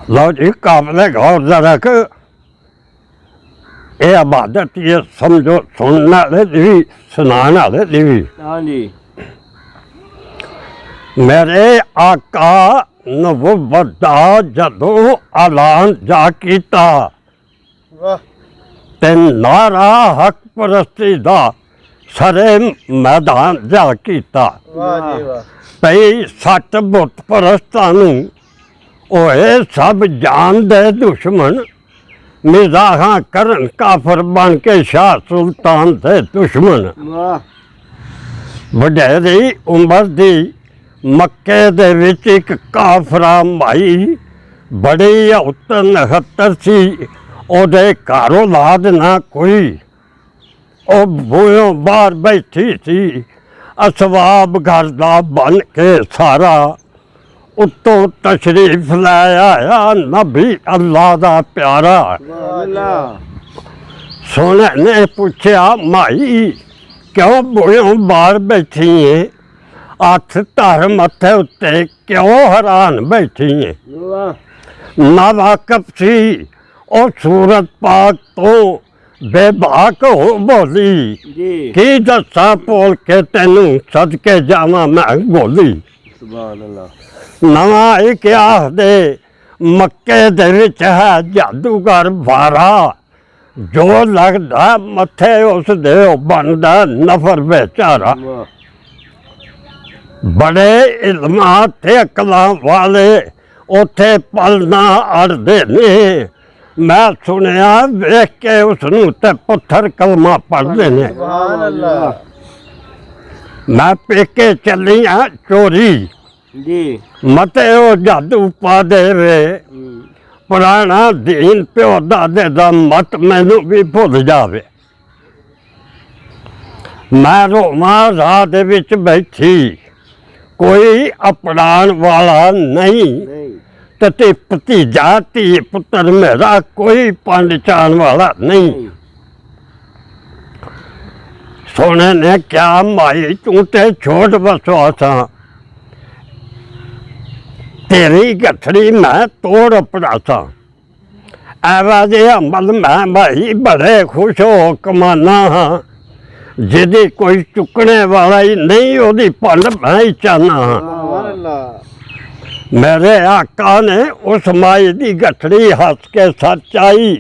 लो जी काबिले गौर जरक ये इबादत ये समझो सुनने वाले दी भी सुनाने वाले दी भी। हाँ जी। मेरे आका नबुव्वत दा जदों ऐलान जा कीता वाह ते नारा हक परस्ती दा सारे मैदान जा कीता। वाह जी वाह भई सट बुत परस्तां नूं ओए सब जान दे दुश्मन मिजाहां करन काफर बन के शाह सुल्तान दे दुश्मन। वाह वडेरी उम्र दी मक्के दे विच इक काफरा माई बड़ी औत 69 सी ओदे घर औलाद ना कोई ओ बूहों बाहर बैठी सी असवाब घर दा बन के सारा उत्तों तशरीफ लै आया नबी अल्लाह दा प्यारा। अल्लाह। सोने ने पूछया माई क्यों बूहों बाहर बैठी है हथ धर मथे उत्ते क्यों हैरान बैठी है। वाह ना वाकफ सी ओ सूरत पाक तो बेबाक हो बोली जी। की दसा बोल के तेनू सदके जावा मैं बोली। सुभान अल्लाह। नवा एक आखदे मक्के दे विच है जादूगर वारा जो लगदा मथे उस दे बनदा नफर बेचारा। वाह बड़े इल्मां ते अकलां वाले उथे पलना अड़दे ने मैं सुनिया वेख के उसनूं ते पत्थर कलमा पढ़दे ने। सुभान अल्लाह मैं पेके चली हाँ चोरी जी। मते ओ जादू पा देवे पुराना दीन प्यो दादे दा मत मैनू भी भुल जावे। मैं रोमां राह दे विच बैठी कोई अपनाण वाला नहीं नहीं ते भतीजा धी पुत्र मेरा कोई पंचान वाला नहीं। सोने ने क्या माई तू ते छोट बसवासा तेरी गठड़ी मैं तोड़ पड़ासा ऐवा जे अमल मैं भाई बड़े खुश हो कमाना हाँ जिदी कोई चुकने वाला ही नहीं ओदी भंड मैं ही चाहना हाँ। सुभान अल्लाह मेरे आका ने उस माई दी गठड़ी हंस के सच आई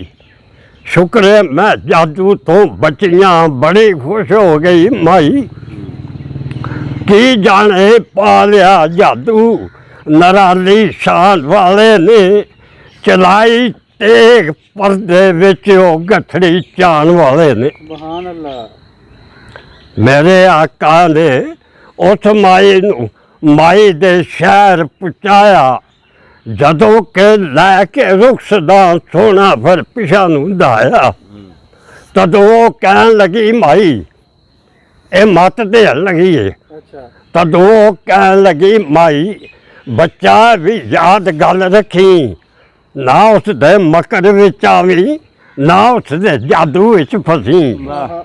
शुक्र है मैं जादू तो बचियां बड़ी खुश हो गई माई की जाने पा लिया जादू नराली शान वाले ने चलाई तेग पर्दे विच ओ गठड़ी चान वाले ने। सुभान अल्लाह मेरे आका ने उस माई नूं माई दे शहर पहुँचाया जदों के लैके रुखसदां सोना फिर पिछा नूं दाया तदों वो कहन लगी माई ये मत देन लगी है। अच्छा तदों वो कहन लगी माई बच्चा भी याद गल रखी ना उस दे मकर विच आवी ना उस दे जादू विच फसी। वाह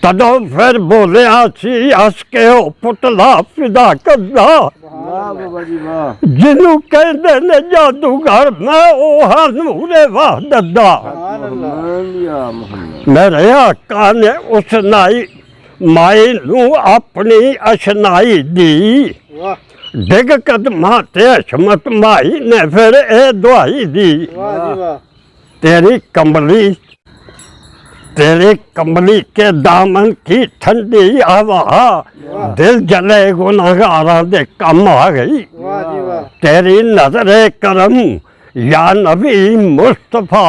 तदों फिर बोलिया सी हस के ओ पुतला फिदा करदा वाह बाबा जी वाह। जिन्हों कहते ने जादूगर मैं ओ हाँ नूरे वाह दद्दा। सुभान अल्लाह मोहम्मद मोहम्मद मेरे आका ने उस नाई माई नूं अपनी अशनाई दी वाह डिग कदमां ते हशमत माई ने फिर ए दुआई दी वाह जी वाह तेरी कमली के दामन की ठंडी हवा दिल जले गुनाहगारां दे कम आ गई। वाह जी वाह तेरी नजरे करम या नबी मुस्तफा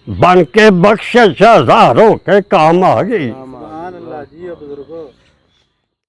बन के बख्शिश हजारों के काम आ गई। सुभान अल्लाह जी बुजुर्गो